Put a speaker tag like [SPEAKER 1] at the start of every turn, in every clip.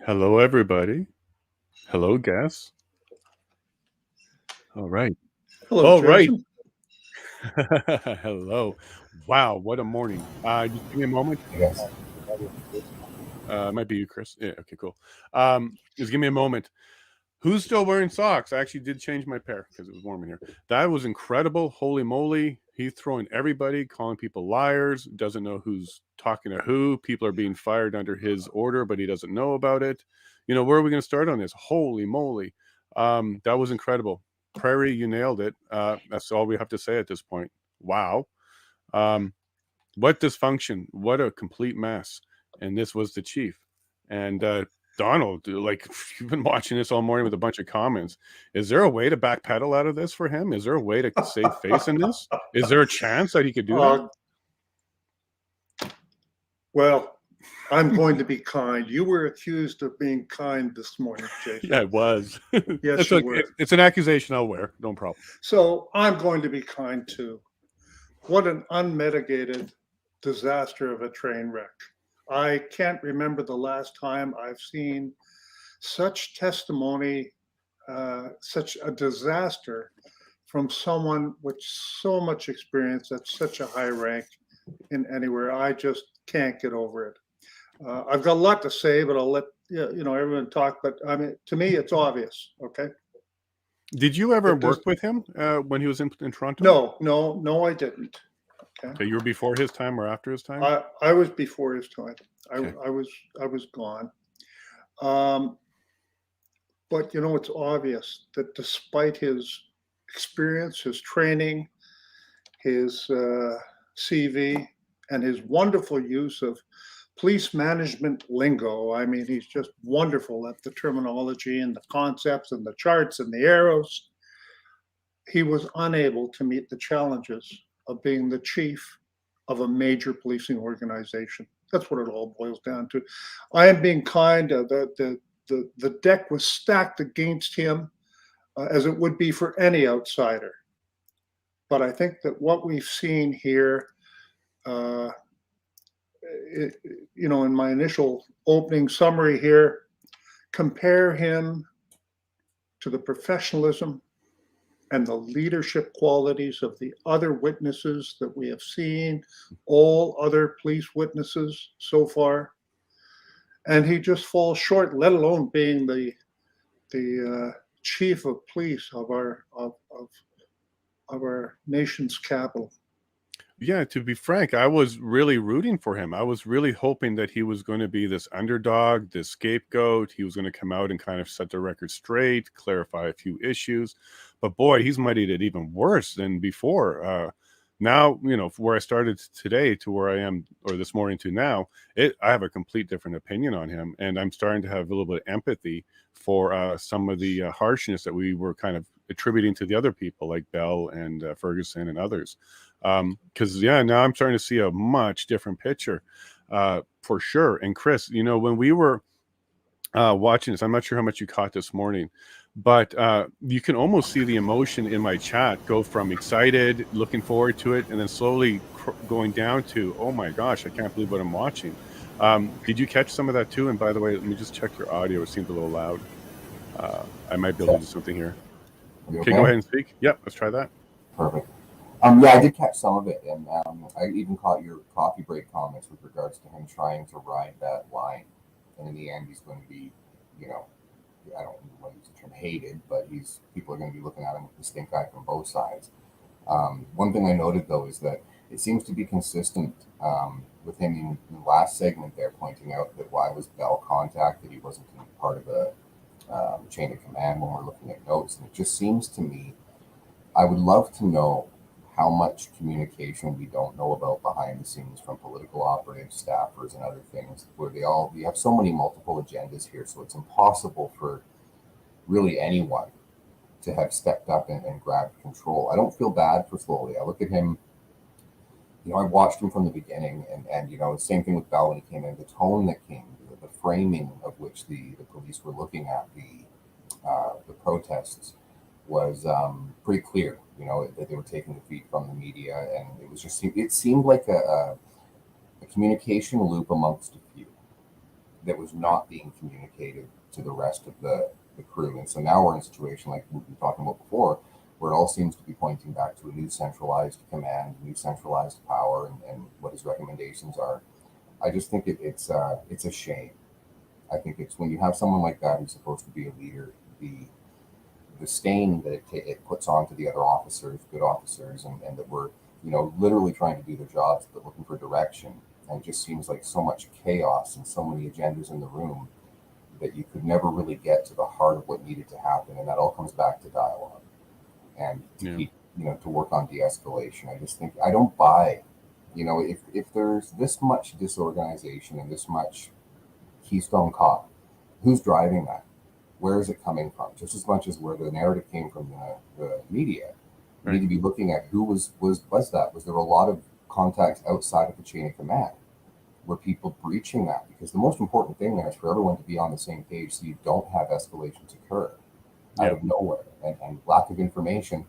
[SPEAKER 1] Hello, everybody. Hello, guests. All right.
[SPEAKER 2] Hello,
[SPEAKER 1] All right.
[SPEAKER 2] Jason.
[SPEAKER 1] Hello. Wow, what a morning. Just give me a moment.
[SPEAKER 3] Yes.
[SPEAKER 1] It might be you, Chris. Yeah, okay, cool. Just give me a moment. Who's still wearing socks? I actually did change my pair because it was warm in here. That was incredible. Holy moly. He's throwing everybody, calling people liars, doesn't know who's talking to who. People are being fired under his order, but he doesn't know about it. Where are we going to start on this? Holy moly. That was incredible. Prairie, you nailed it. That's all we have to say at this point. Wow. What dysfunction. What a complete mess. And this was the chief. And Donald, like, you've been watching this all morning with a bunch of comments. Is there a way to backpedal out of this for him? Is there a way to save face in this? Is there a chance that he could do that?
[SPEAKER 2] Well, I'm going to be kind. You were accused of being kind this morning, Jason.
[SPEAKER 1] Yeah, it was.
[SPEAKER 2] Yes, you were.
[SPEAKER 1] It's an accusation I'll wear. No problem.
[SPEAKER 2] So I'm going to be kind too. What an unmitigated disaster of a train wreck. I can't remember the last time I've seen such testimony, such a disaster from someone with so much experience at such a high rank in anywhere. I just can't get over it. I've got a lot to say, but I'll let everyone talk. But I mean, to me, it's obvious. Okay.
[SPEAKER 1] Did you ever work with him when he was in Toronto?
[SPEAKER 2] No, I didn't.
[SPEAKER 1] Okay, you were before his time or after his time?
[SPEAKER 2] I was before his time.
[SPEAKER 1] Okay.
[SPEAKER 2] I was gone. But it's obvious that despite his experience, his training, his CV, and his wonderful use of police management lingo, I mean, he's just wonderful at the terminology and the concepts and the charts and the arrows. He was unable to meet the challenges of being the chief of a major policing organization. That's what it all boils down to. I am being kind. The deck was stacked against him, as it would be for any outsider. But I think that what we've seen here, in my initial opening summary here, compare him to the professionalism and the leadership qualities of the other witnesses that we have seen, all other police witnesses so far. And he just falls short, let alone being the chief of police of our nation's capital.
[SPEAKER 1] Yeah, to be frank, I was really rooting for him. I was really hoping that he was going to be this underdog, this scapegoat. He was going to come out and kind of set the record straight, clarify a few issues. But boy, he's muddied it even worse than before. Now, where I started today to where I am, or this morning to now, I have a complete different opinion on him. And I'm starting to have a little bit of empathy for some of the harshness that we were kind of attributing to the other people like Bell and Ferguson and others. Because now I'm starting to see a much different picture for sure. And Chris, when we were watching this, I'm not sure how much you caught this morning, but you can almost see the emotion in my chat go from excited, looking forward to it, and then slowly going down to, oh my gosh, I can't believe what I'm watching. Did you catch some of that too? And by the way, let me just check your audio. It seems a little loud. I might be able to do something here. Okay, go ahead and speak. Yep, let's try that.
[SPEAKER 3] Perfect. Yeah, I did catch some of it, and I even caught your coffee break comments with regards to him trying to ride that line, and in the end, he's going to be, I don't want to use the term hated, but people are going to be looking at him with the stink eye from both sides. One thing I noted though is that it seems to be consistent with him in the last segment there, pointing out that why was Bell contacted? He wasn't part of the chain of command when we're looking at notes, and it just seems to me, I would love to know how much communication we don't know about behind the scenes from political operatives, staffers, and other things, where we have so many multiple agendas here, so it's impossible for really anyone to have stepped up and grabbed control. I don't feel bad for Slowly. I look at him, I watched him from the beginning, and same thing with Bell when he came in, the tone that came, the framing of which the police were looking at the protests was pretty clear, that they were taking the feed from the media, and it seemed like a communication loop amongst a few that was not being communicated to the rest of the crew. And so now we're in a situation like we've been talking about before, where it all seems to be pointing back to a new centralized command, new centralized power, and what his recommendations are. I just think it's a shame. I think it's when you have someone like that who's supposed to be a leader, the stain that it puts onto the other officers, good officers, and that we're, you know, literally trying to do their jobs but looking for direction. And it just seems like so much chaos and so many agendas in the room that you could never really get to the heart of what needed to happen. And that all comes back to dialogue and to keep, you know, to work on de-escalation. I just think, I don't buy, you know, if there's this much disorganization and this much Keystone Cop, who's driving that? Where is it coming from? Just as much as where the narrative came from the media. We need to be looking at who was that? Was there a lot of contacts outside of the chain of command? Were people breaching that? Because the most important thing there is for everyone to be on the same page so you don't have escalations occur out of nowhere and lack of information.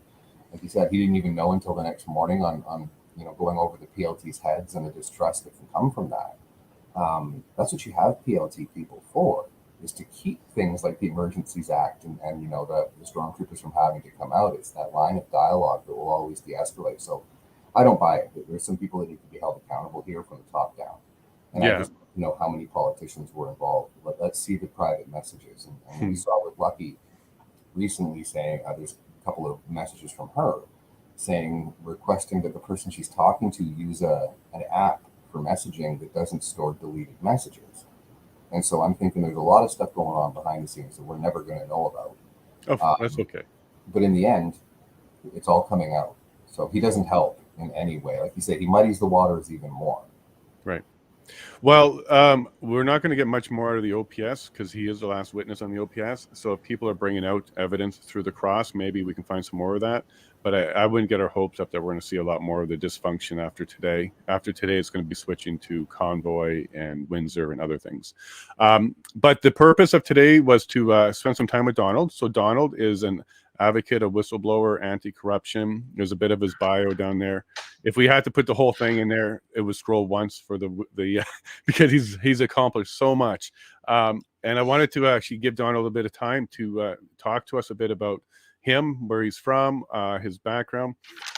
[SPEAKER 3] Like you said, he didn't even know until the next morning on you know, going over the PLT's heads and the distrust that can come from that. That's what you have PLT people for, is to keep things like the Emergencies Act and you know, the stormtroopers from having to come out. It's that line of dialogue that will always de-escalate. So I don't buy it. There's some people that need to be held accountable here from the top down. And I just don't know how many politicians were involved. But let's see the private messages. And we saw with Lucky recently saying, there's a couple of messages from her saying, requesting that the person she's talking to use an app for messaging that doesn't store deleted messages. And so I'm thinking there's a lot of stuff going on behind the scenes that we're never going to know about.
[SPEAKER 1] Oh, that's okay. But
[SPEAKER 3] in the end, it's all coming out. So he doesn't help in any way. Like you said, he muddies the waters even more.
[SPEAKER 1] Right. Well, we're not going to get much more out of the OPS because he is the last witness on the OPS. So if people are bringing out evidence through the cross, maybe we can find some more of that. But I wouldn't get our hopes up that we're going to see a lot more of the dysfunction after today. After today, it's going to be switching to Convoy and Windsor and other things. But the purpose of today was to spend some time with Donald. So Donald is an advocate, a whistleblower, anti-corruption. There's a bit of his bio down there. If we had to put the whole thing in there, it would scroll once for the because he's accomplished so much. And I wanted to actually give Donald a bit of time to talk to us a bit about him, where he's from, his background,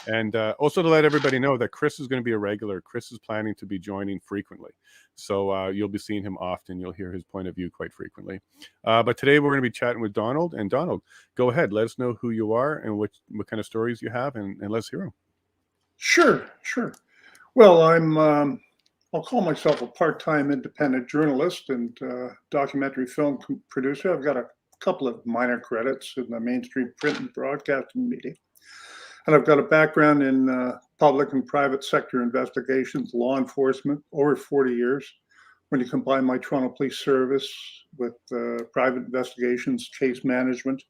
[SPEAKER 1] and also to let everybody know that Chris is going to be a regular. Chris is planning to be joining frequently. So you'll be seeing him often. You'll hear his point of view quite frequently. But today we're going to be chatting with Donald. And Donald, go ahead. Let us know who you are and what kind of stories you have, and let's hear them.
[SPEAKER 2] Sure. Well, I'll call myself a part-time independent journalist and documentary film producer. I've got a couple of minor credits in the mainstream print and broadcasting media. And I've got a background in public and private sector investigations, law enforcement, over 40 years. When you combine my Toronto Police Service with private investigations, case management.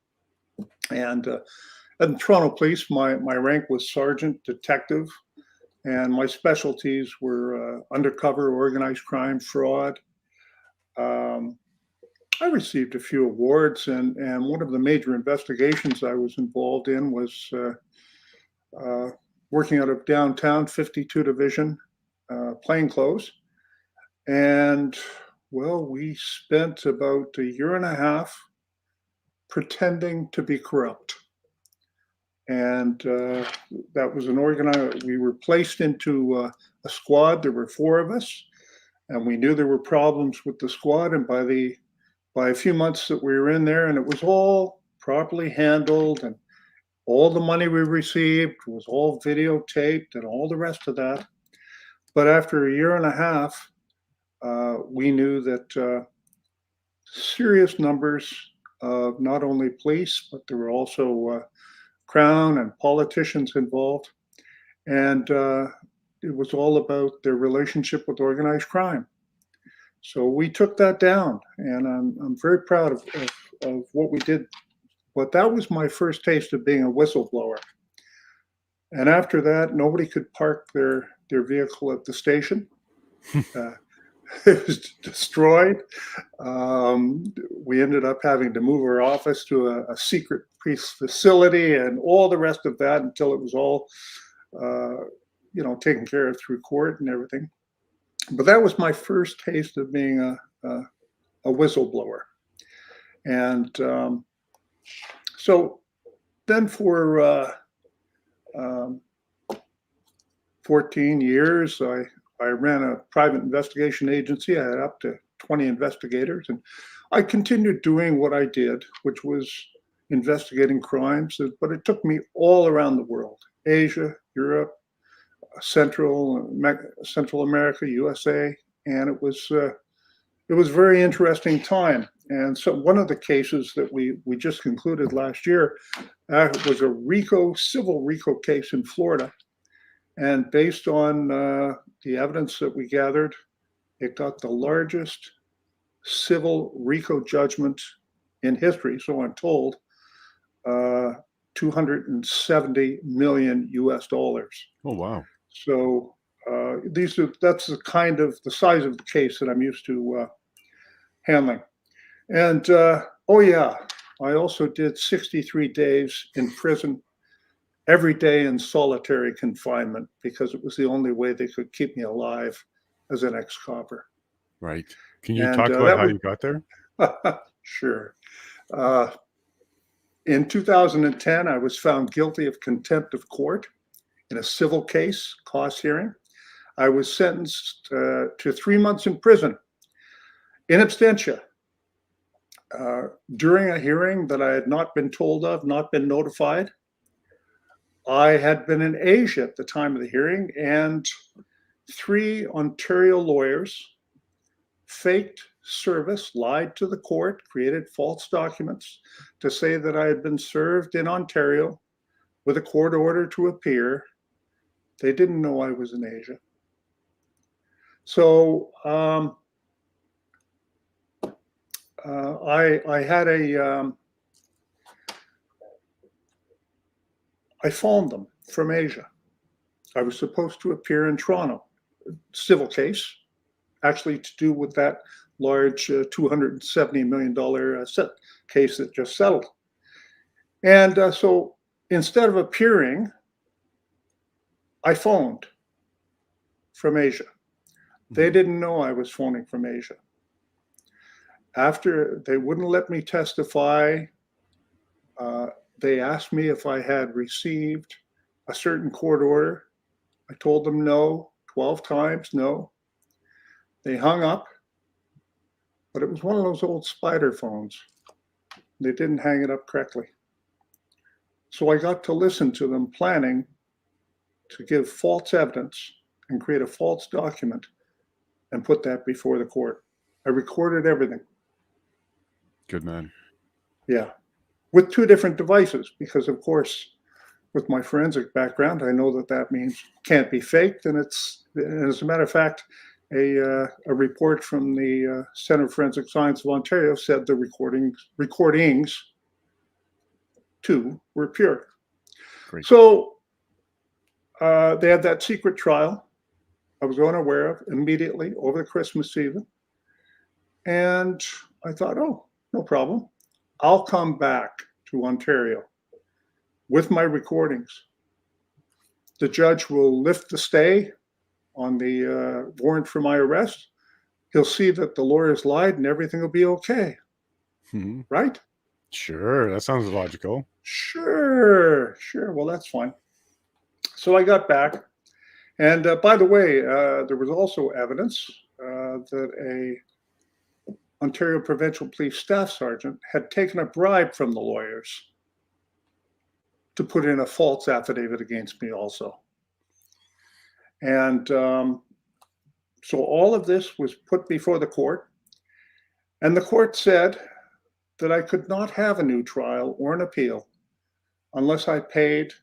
[SPEAKER 2] And at the Toronto Police, my rank was sergeant detective. And my specialties were undercover, organized crime, fraud. I received a few awards, and one of the major investigations I was involved in was working out of downtown 52 Division, plainclothes. And, well, we spent about a year and a half pretending to be corrupt. And that was an organized, we were placed into a squad. There were 4 of us, and we knew there were problems with the squad. And by a few months that we were in there, and it was all properly handled, and all the money we received was all videotaped and all the rest of that. But after a year and a half, we knew that serious numbers of not only police, but there were also Crown and politicians involved. And it was all about their relationship with organized crime. So we took that down, and I'm very proud of what we did. But that was my first taste of being a whistleblower. And after that, nobody could park their vehicle at the station. It was destroyed. We ended up having to move our office to a secret police facility and all the rest of that until it was all, taken care of through court and everything. But that was my first taste of being a a whistleblower. And so then for 14 years, I ran a private investigation agency. I had up to 20 investigators, and I continued doing what I did, which was investigating crimes, but it took me all around the world: Asia, Europe, Central America, USA, and it was a very interesting time. And so one of the cases that we just concluded last year was a civil RICO case in Florida. And based on the evidence that we gathered, it got the largest civil RICO judgment in history, so I'm told, $270 million US. Oh,
[SPEAKER 1] wow.
[SPEAKER 2] So that's the size of the case that I'm used to handling. And oh yeah, I also did 63 days in prison, every day in solitary confinement, because it was the only way they could keep me alive as an ex-copper.
[SPEAKER 1] Right. Can you talk about how you got there?
[SPEAKER 2] Sure. In 2010, I was found guilty of contempt of court in a civil case, cost hearing. I was sentenced to 3 months in prison in absentia during a hearing that I had not been told of, not been notified. I had been in Asia at the time of the hearing, and 3 Ontario lawyers faked service, lied to the court, created false documents to say that I had been served in Ontario with a court order to appear. They didn't know I was in Asia. So I phoned them from Asia. I was supposed to appear in Toronto, civil case, actually to do with that large $270 million case that just settled. And so instead of appearing, I phoned from Asia. They didn't know I was phoning from Asia. After they wouldn't let me testify, they asked me if I had received a certain court order. I told them no, 12 times, no. They hung up, but it was one of those old spider phones. They didn't hang it up correctly. So I got to listen to them planning to give false evidence and create a false document and put that before the court. I recorded everything.
[SPEAKER 1] Good man.
[SPEAKER 2] Yeah. With 2 different devices, because of course, with my forensic background, I know that means can't be faked. And as a matter of fact, a report from the Center for Forensic Science of Ontario said the recordings too were pure.
[SPEAKER 1] Great.
[SPEAKER 2] So they had that secret trial I was unaware of immediately over the Christmas season. And I thought, oh, no problem. I'll come back to Ontario with my recordings. The judge will lift the stay on the warrant for my arrest. He'll see that the lawyers lied and everything will be okay.
[SPEAKER 1] Mm-hmm.
[SPEAKER 2] Right?
[SPEAKER 1] Sure. That sounds logical.
[SPEAKER 2] Sure. Well, that's fine. So I got back. And by the way, there was also evidence that a Ontario Provincial Police Staff Sergeant had taken a bribe from the lawyers to put in a false affidavit against me also. And so all of this was put before the court, and the court said that I could not have a new trial or an appeal unless I paid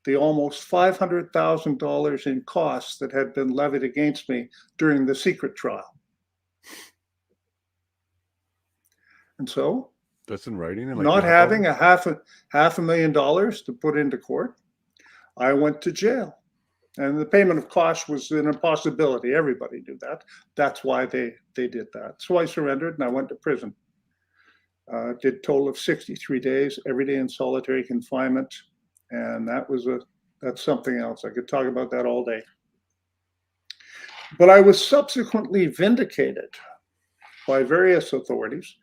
[SPEAKER 2] the almost $500,000 in costs that had been levied against me during the secret trial. And so,
[SPEAKER 1] that's in writing. And
[SPEAKER 2] not having a half a $1,000,000 to put into court, I went to jail. And the payment of costs was an impossibility. Everybody knew that. That's why they did that. So I surrendered and I went to prison. Did a total of 63 days, every day in solitary confinement. And that's something else. I could talk about that all day. But I was subsequently vindicated by various authorities,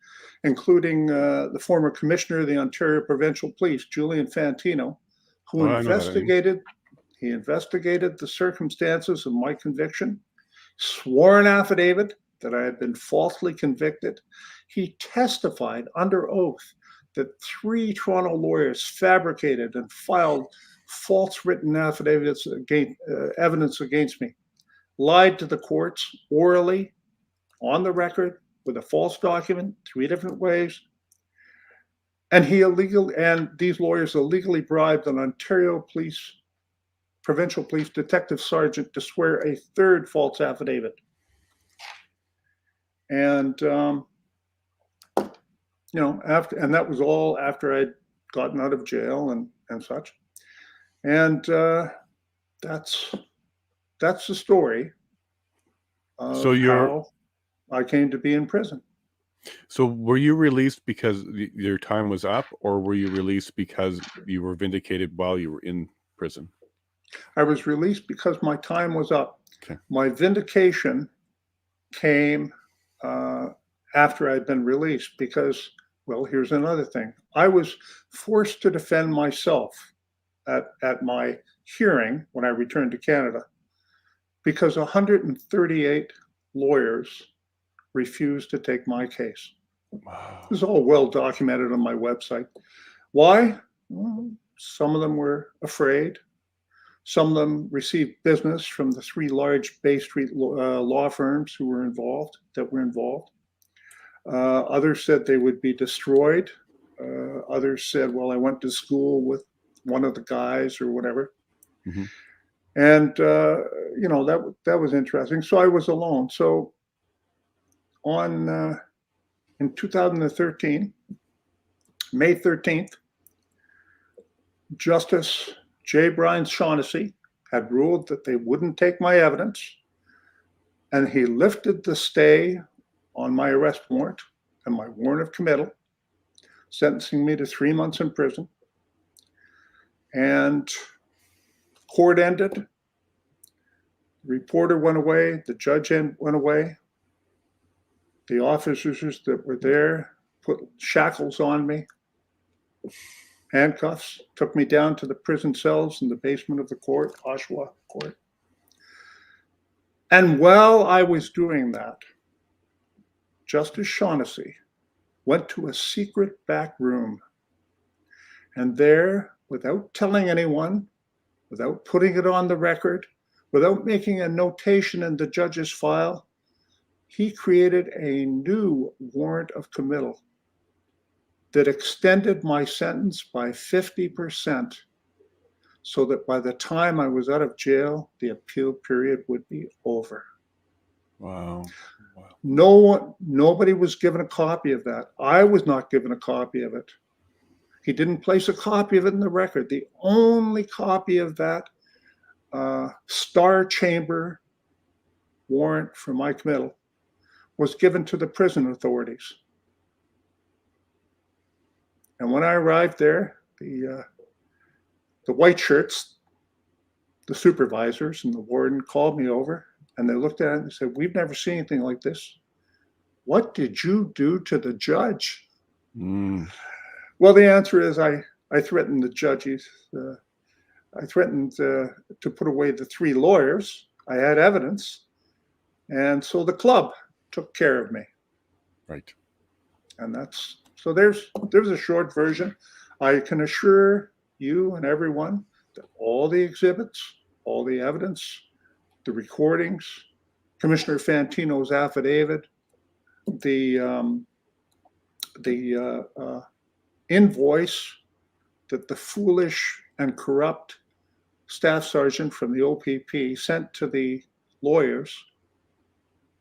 [SPEAKER 2] including the former commissioner of the Ontario Provincial Police, Julian Fantino, who
[SPEAKER 1] Oh, I know that name.
[SPEAKER 2] investigated the circumstances of my conviction, swore an affidavit that I had been falsely convicted. He testified under oath that 3 Toronto lawyers fabricated and filed false written affidavits evidence against me, lied to the courts orally, on the record, with a false document, 3 different ways. And these lawyers illegally bribed an Ontario Provincial Police Detective Sergeant to swear a 3rd false affidavit. And and that was all after I'd gotten out of jail and such. And that's the story of how I came to be in prison.
[SPEAKER 1] So were you released because your time was up, or were you released because you were vindicated while you were in prison?
[SPEAKER 2] I was released because my time was up.
[SPEAKER 1] Okay.
[SPEAKER 2] My vindication came after I'd been released because, well, here's another thing. I was forced to defend myself at my hearing when I returned to Canada because 138 lawyers refused to take my case.
[SPEAKER 1] Wow.
[SPEAKER 2] This is all well documented on my website. Why? Well, some of them were afraid. Some of them received business from the 3 large Bay Street law firms that were involved. Others said they would be destroyed. Others said, well, I went to school with one of the guys or whatever.
[SPEAKER 1] Mm-hmm.
[SPEAKER 2] And, that was interesting. So I was alone. So in 2013, May 13th, Justice J. Brian Shaughnessy had ruled that they wouldn't take my evidence, and he lifted the stay on my arrest warrant and my warrant of committal, sentencing me to 3 months in prison. And court ended. The reporter went away. The judge went away. The officers that were there put shackles on me, handcuffs, took me down to the prison cells in the basement of the court, Oshawa Court. And while I was doing that, Justice Shaughnessy went to a secret back room. And there, without telling anyone, without putting it on the record, without making a notation in the judge's file, he created a new warrant of committal that extended my sentence by 50%, so that by the time I was out of jail, the appeal period would be over.
[SPEAKER 1] Wow.
[SPEAKER 2] Nobody was given a copy of that. I was not given a copy of it. He didn't place a copy of it in the record. The only copy of that Star Chamber warrant for my committal was given to the prison authorities. And when I arrived there, the white shirts, the supervisors and the warden called me over, and they looked at it and said, "We've never seen anything like this. What did you do to the judge?"
[SPEAKER 1] Mm.
[SPEAKER 2] Well, the answer is I threatened the judges. I threatened to put away the 3 lawyers. I had evidence. And so the club took care of me.
[SPEAKER 1] Right.
[SPEAKER 2] And so there's a short version. I can assure you and everyone that all the exhibits, all the evidence, the recordings, Commissioner Fantino's affidavit, the invoice that the foolish and corrupt staff sergeant from the OPP sent to the lawyers.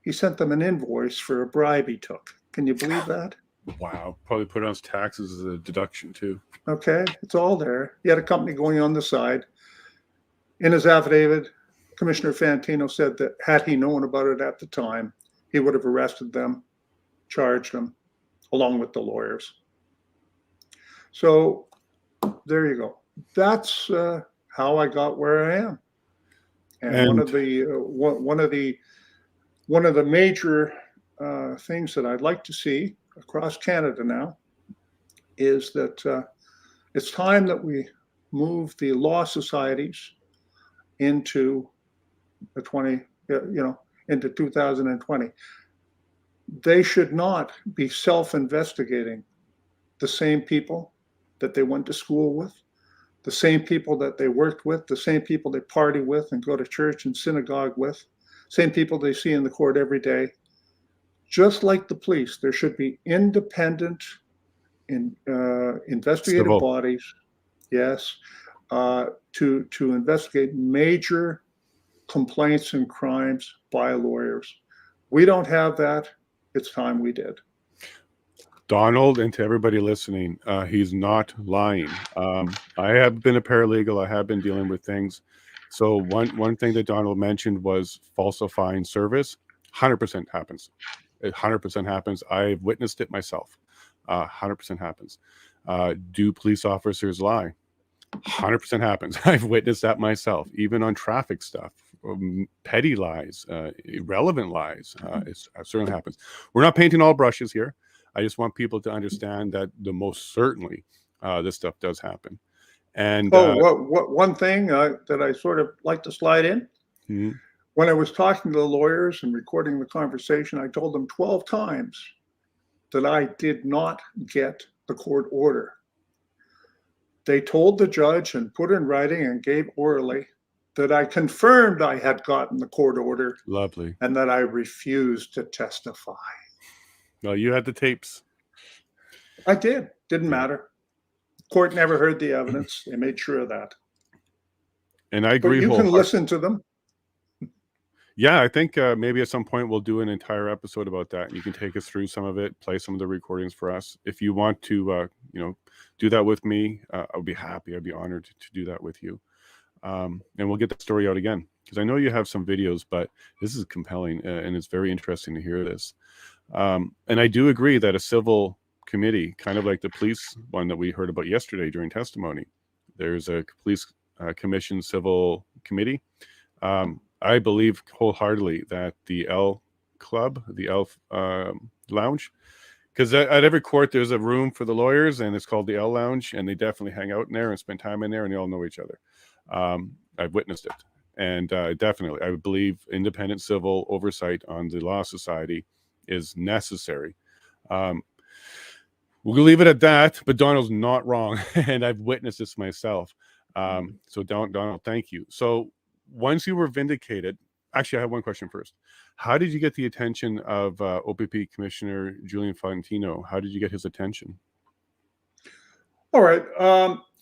[SPEAKER 2] He sent them an invoice for a bribe he took. Can you believe that?
[SPEAKER 1] Wow. Probably put on his taxes as a deduction too.
[SPEAKER 2] Okay, it's all there. He had a company going on the side. In his affidavit, Commissioner Fantino said that had he known about it at the time, he would have arrested them, charged them, along with the lawyers. So there you go. That's how I got where I am. And one of the major things that I'd like to see across Canada now is that it's time that we move the law societies into into 2020. They should not be self-investigating the same people that they went to school with, the same people that they worked with, the same people they party with and go to church and synagogue with, same people they see in the court every day. Just like the police, there should be independent investigative
[SPEAKER 1] Civil.
[SPEAKER 2] bodies, yes, to investigate major complaints and crimes by lawyers. We don't have that. It's time we did.
[SPEAKER 1] Donald, and to everybody listening, he's not lying. I have been a paralegal. I have been dealing with things. So one thing that Donald mentioned was falsifying service. 100% happens. It 100% happens. I've witnessed it myself. 100% happens. Do police officers lie? 100% happens. I've witnessed that myself, even on traffic stuff. Petty lies, irrelevant lies. It certainly happens. We're not painting all brushes here. I just want people to understand that the most certainly this stuff does happen. And
[SPEAKER 2] one thing that I sort of like to slide in,
[SPEAKER 1] mm-hmm.
[SPEAKER 2] When I was talking to the lawyers and recording the conversation, I told them 12 times that I did not get the court order. They told the judge and put in writing and gave orally that I confirmed I had gotten the court order.
[SPEAKER 1] Lovely.
[SPEAKER 2] And that I refused to testify.
[SPEAKER 1] No, you had the tapes.
[SPEAKER 2] I did. Didn't matter. Court never heard the evidence. They made sure of that.
[SPEAKER 1] And I agree.
[SPEAKER 2] But you can listen to them.
[SPEAKER 1] Yeah, I think maybe at some point we'll do an entire episode about that. And you can take us through some of it, play some of the recordings for us. If you want to, do that with me, I'll be happy. I'd be honored to do that with you. And we'll get the story out again, because I know you have some videos, but this is compelling and it's very interesting to hear this. And I do agree that a civil committee, kind of like the police one that we heard about yesterday during testimony, there's a police commission civil committee. I believe wholeheartedly that the L Club, the L Lounge, because at every court there's a room for the lawyers and it's called the L Lounge, and they definitely hang out in there and spend time in there, and they all know each other. I've witnessed it, and definitely I believe independent civil oversight on the law society is necessary. We'll leave it at that, but Donald's not wrong, and I've witnessed this myself. So Donald, thank you. So once you were vindicated, actually, I have one question first. How did you get the attention of OPP Commissioner Julian Fantino? How did you get his attention?
[SPEAKER 2] All right.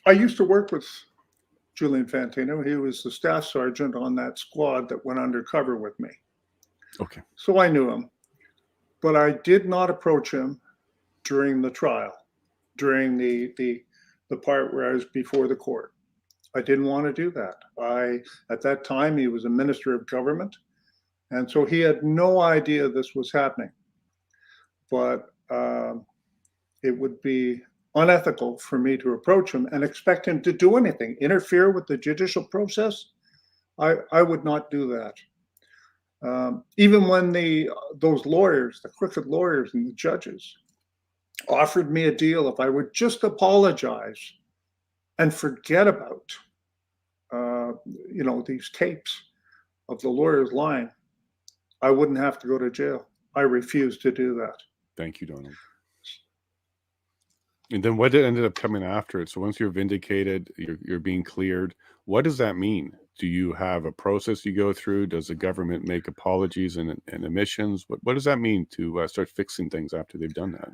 [SPEAKER 2] I used to work with Julian Fantino. He was the staff sergeant on that squad that went undercover with me.
[SPEAKER 1] Okay.
[SPEAKER 2] So I knew him, but I did not approach him during the trial, during the part where I was before the court. I didn't want to do that. At that time, he was a minister of government, and so he had no idea this was happening. But it would be unethical for me to approach him and expect him to do anything, interfere with the judicial process. I would not do that. Even when those lawyers, the crooked lawyers and the judges, offered me a deal if I would just apologize and forget about these tapes of the lawyers lying, I wouldn't have to go to jail. I refused to do that.
[SPEAKER 1] Thank you, Donald. And then what ended up coming after it? So once you're vindicated, you're being cleared. What does that mean? Do you have a process you go through? Does the government make apologies and admissions? What does that mean to start fixing things after they've done that?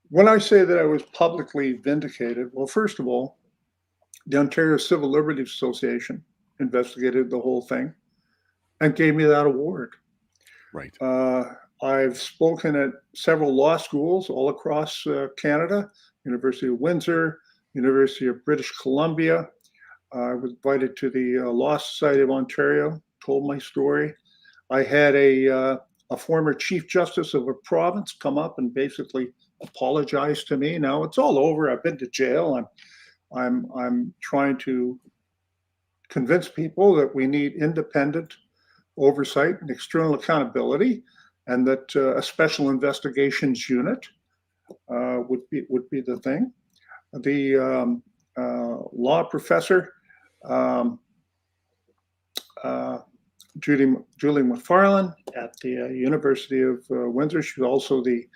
[SPEAKER 2] When I say that I was publicly vindicated, well, first of all, the Ontario Civil Liberties Association investigated the whole thing and gave me that award.
[SPEAKER 1] Right.
[SPEAKER 2] I've spoken at several law schools all across Canada, University of Windsor, University of British Columbia. I was invited to the Law Society of Ontario, told my story. I had a former Chief Justice of a province come up and basically apologize to me. Now it's all over. I've been to jail. I'm trying to convince people that we need independent oversight and external accountability. and that a special investigations unit would be the thing. The law professor, Julie McFarlane at the University of Windsor. She's also the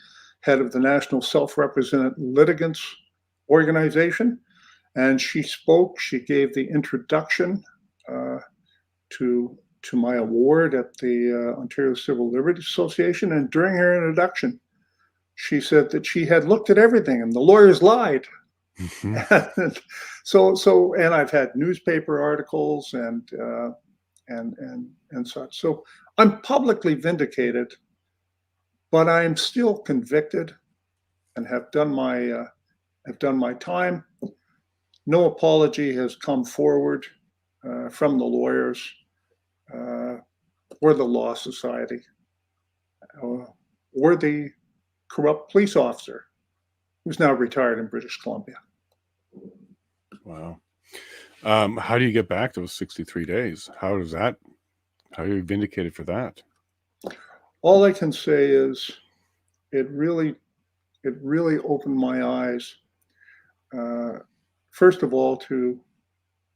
[SPEAKER 2] head of the National Self-Represented Litigants Organization. And she spoke, she gave the introduction to my award at the Ontario Civil Liberties Association. And during her introduction, she said that she had looked at everything and the lawyers lied. and I've had newspaper articles and such. So I'm publicly vindicated, but I'm still convicted and have done my time. No apology has come forward from the lawyers or the Law Society or the corrupt police officer who's now retired in British Columbia.
[SPEAKER 1] Wow. How do you get back those 63 days? How are you vindicated for that?
[SPEAKER 2] All I can say is it really opened my eyes, first of all, to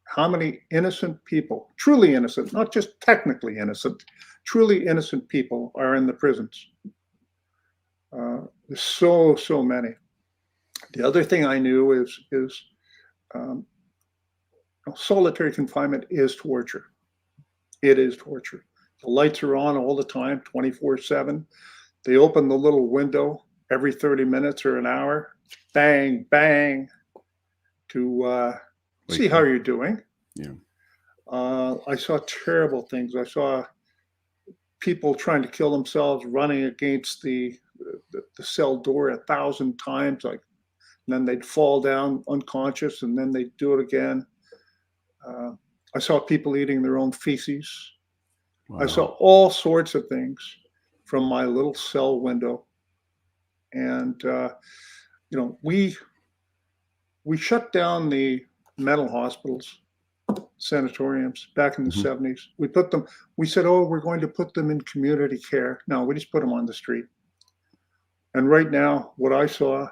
[SPEAKER 2] how many innocent people, truly innocent, not just technically innocent, truly innocent people are in the prisons. There's so many. The other thing I knew is solitary confinement is torture. It is torture. The lights are on all the time, 24/7. They open the little window every 30 minutes or an hour, bang, bang, to see how you're doing.
[SPEAKER 1] Yeah.
[SPEAKER 2] I saw terrible things. I saw people trying to kill themselves, running against the cell door 1,000 times, and then they'd fall down unconscious, and then they'd do it again. I saw people eating their own feces. Wow. I saw all sorts of things from my little cell window. And, we shut down the mental hospitals, sanatoriums back in the 70s. We said, we're going to put them in community care. No, we just put them on the street. And right now, what I saw,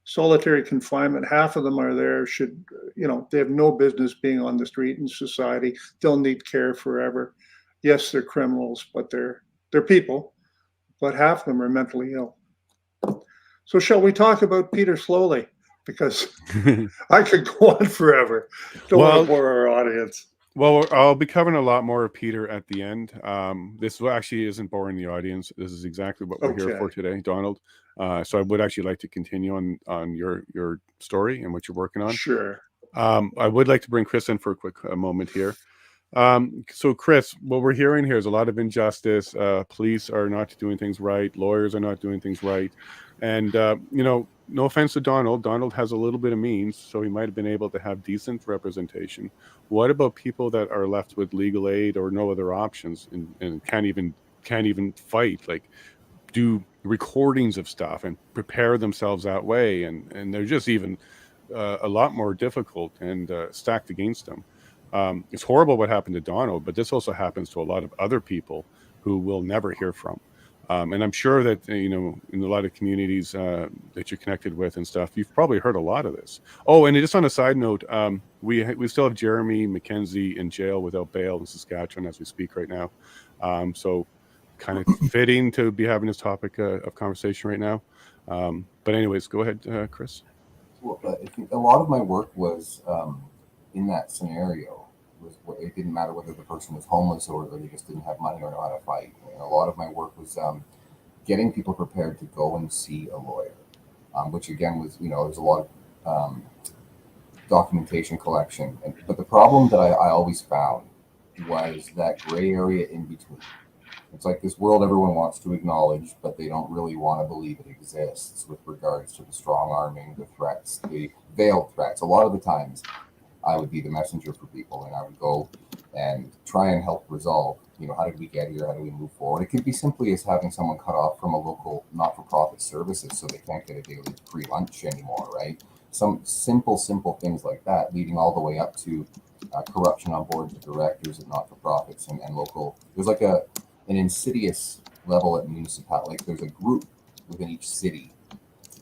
[SPEAKER 2] solitary confinement, half of them are there, they have no business being on the street in society. They'll need care forever. Yes, they're criminals, but they're people, but half of them are mentally ill. So shall we talk about Peter slowly? Because I could go on forever. Don't want to bore our audience.
[SPEAKER 1] Well, I'll be covering a lot more of Peter at the end. This actually isn't boring the audience. This is exactly what we're here for today, Donald. So I would actually like to continue on your story and what you're working on.
[SPEAKER 2] Sure.
[SPEAKER 1] I would like to bring Chris in for a quick moment here. So Chris, what we're hearing here is a lot of injustice. Police are not doing things right. Lawyers are not doing things right. And, no offense to Donald. Donald has a little bit of means, so he might have been able to have decent representation. What about people that are left with legal aid or no other options and can't even fight, like do recordings of stuff and prepare themselves that way? And they're just even a lot more difficult and stacked against them. It's horrible what happened to Donald, but this also happens to a lot of other people who we'll never hear from. And I'm sure that, in a lot of communities that you're connected with and stuff, you've probably heard a lot of this. Oh, and just on a side note, we still have Jeremy McKenzie in jail without bail in Saskatchewan as we speak right now. So kind of fitting to be having this topic of conversation right now. But anyways, go ahead, Chris.
[SPEAKER 3] Well, I think a lot of my work was in that scenario. It didn't matter whether the person was homeless or they just didn't have money or know how to fight. A lot of my work was getting people prepared to go and see a lawyer, which again was, there's a lot of documentation collection. But the problem that I always found was that gray area in between. It's like this world everyone wants to acknowledge, but they don't really want to believe it exists with regards to the strong arming, the threats, the veiled threats. A lot of the times, I would be the messenger for people, and I would go and try and help resolve, how did we get here? How do we move forward? It could be simply as having someone cut off from a local not-for-profit services so they can't get a daily free lunch anymore, right? Some simple things like that, leading all the way up to corruption on boards of directors of not-for-profits and local. There's like an insidious level at municipality, like there's a group within each city,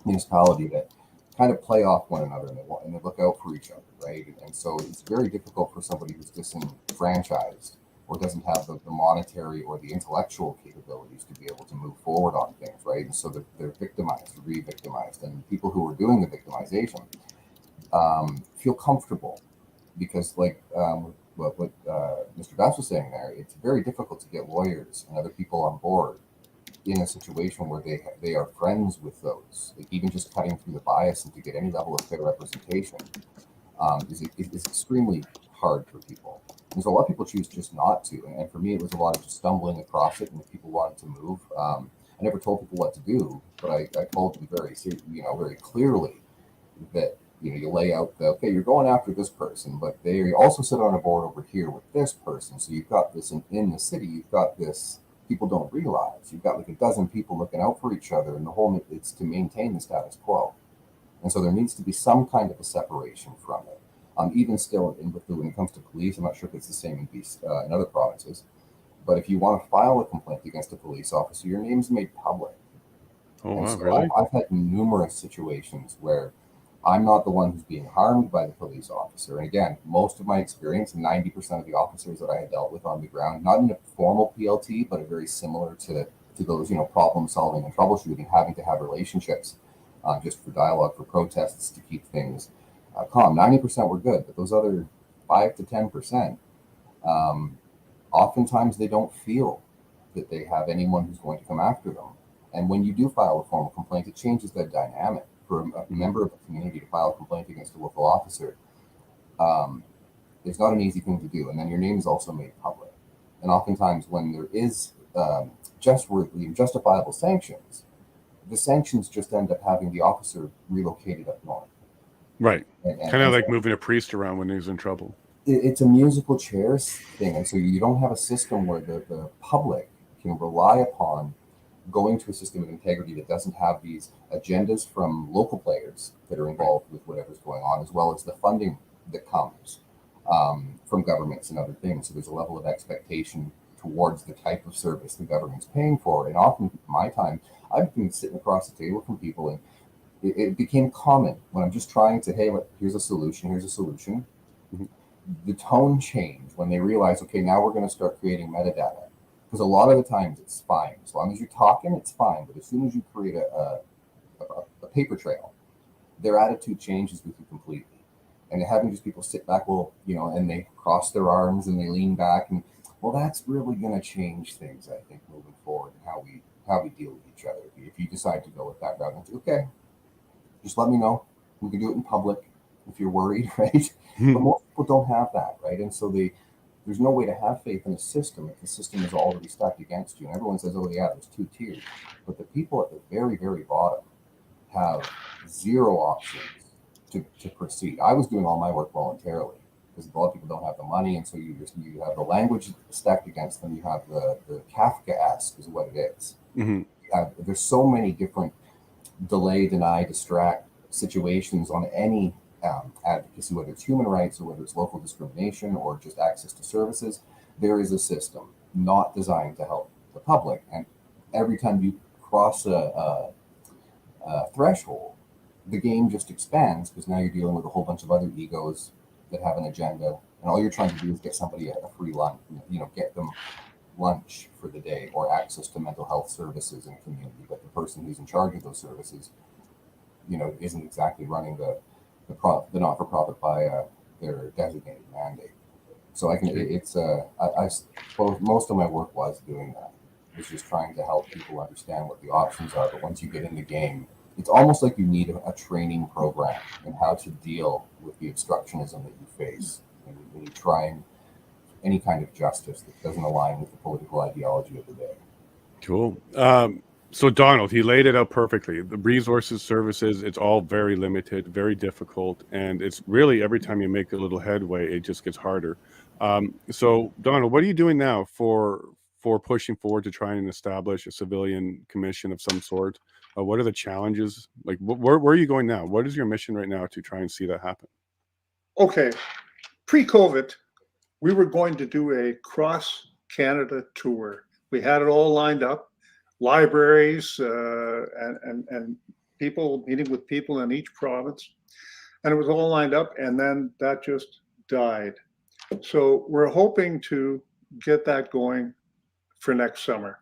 [SPEAKER 3] municipality that kind of play off one another and they look out for each other, right? And so it's very difficult for somebody who's disenfranchised or doesn't have the monetary or the intellectual capabilities to be able to move forward on things, right? And so they're victimized, re-victimized, and people who are doing the victimization feel comfortable because, like what Mr. Bass was saying there, it's very difficult to get lawyers and other people on board in a situation where they are friends with those. Like even just cutting through the bias and to get any level of fair representation is extremely hard for people. And so a lot of people choose just not to. And for me, it was a lot of just stumbling across it. And if people wanted to move, I never told people what to do, but I told them very clearly that you lay out okay, you're going after this person, but they also sit on a board over here with this person. So you've got this in the city. You've got this. People don't realize you've got like a dozen people looking out for each other, and the whole it's to maintain the status quo. And so there needs to be some kind of a separation from it. Even still, when it comes to police, I'm not sure if it's the same in other provinces, but if you want to file a complaint against a police officer, your name's made public.
[SPEAKER 1] Oh,
[SPEAKER 3] and
[SPEAKER 1] wow,
[SPEAKER 3] so
[SPEAKER 1] really?
[SPEAKER 3] I've had numerous situations where I'm not the one who's being harmed by the police officer. And again, most of my experience, 90% of the officers that I had dealt with on the ground, not in a formal PLT, but a very similar to those, problem solving and troubleshooting, having to have relationships just for dialogue, for protests, to keep things calm. 90% were good, but those other 5 to 10%, oftentimes they don't feel that they have anyone who's going to come after them. And when you do file a formal complaint, it changes that dynamic. For a member of the community to file a complaint against a local officer, it's not an easy thing to do. And then your name is also made public. And oftentimes when there is justifiable sanctions, the sanctions just end up having the officer relocated up north.
[SPEAKER 1] Right.
[SPEAKER 3] And
[SPEAKER 1] Kind of like
[SPEAKER 3] so
[SPEAKER 1] moving a priest around when he's in trouble.
[SPEAKER 3] it's a musical chairs thing. And so you don't have a system where the public can rely upon going to a system of integrity that doesn't have these agendas from local players that are involved with whatever's going on, as well as the funding that comes from governments and other things. So there's a level of expectation towards the type of service the government's paying for. And often, my time, I've been sitting across the table from people, and it became common when I'm just trying to, hey, here's a solution.
[SPEAKER 1] Mhm.
[SPEAKER 3] The tone changed when they realize, okay, now we're going to start creating metadata. Because a lot of the times it's fine. As long as you're talking, it's fine. But as soon as you create a paper trail, their attitude changes with you completely. And having just people sit back, and they cross their arms and they lean back, and that's really going to change things, I think, moving forward, and how we deal with each other. If you decide to go with that route, it's okay. Just let me know. We can do it in public if you're worried, right? But most people don't have that, right? And so there's no way to have faith in a system if the system is already stacked against you. And everyone says, oh, yeah, there's 2 tiers. But the people at the very, very bottom have zero options to proceed. I was doing all my work voluntarily because a lot of people don't have the money. And so you have the language stacked against them. You have the Kafka-esque is what it is.
[SPEAKER 1] Mm-hmm.
[SPEAKER 3] There's so many different delay, deny, distract situations on any advocacy, whether it's human rights or whether it's local discrimination or just access to services. There is a system not designed to help the public, and every time you cross a threshold, the game just expands because now you're dealing with a whole bunch of other egos that have an agenda, and all you're trying to do is get somebody a free lunch, get them lunch for the day or access to mental health services in the community. But the person who's in charge of those services, isn't exactly running the not-for-profit by their designated mandate. So I suppose most of my work was doing that. It's just trying to help people understand what the options are. But once you get in the game, it's almost like you need a training program in how to deal with the obstructionism that you face when you try any kind of justice that doesn't align with the political ideology of the day.
[SPEAKER 1] Cool. So Donald, he laid it out perfectly. The resources, services, it's all very limited, very difficult. And it's really every time you make a little headway, it just gets harder. So Donald, what are you doing now for pushing forward to try and establish a civilian commission of some sort? What are the challenges? Like, where are you going now? What is your mission right now to try and see that happen?
[SPEAKER 2] Okay, pre-COVID, we were going to do a cross-Canada tour. We had it all lined up. libraries and people meeting with people in each province. And it was all lined up, and then that just died. So we're hoping to get that going for next summer.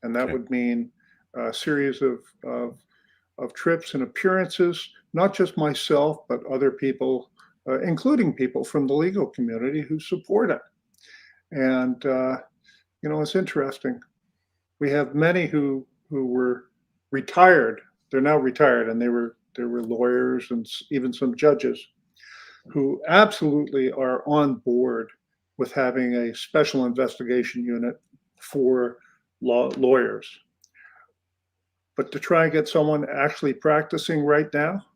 [SPEAKER 2] And that would mean a series of trips and appearances, not just myself, but other people, including people from the legal community who support it. And, it's interesting. We have many who were retired. They're now retired, and they were lawyers and even some judges who absolutely are on board with having a special investigation unit for lawyers. But to try and get someone actually practicing right now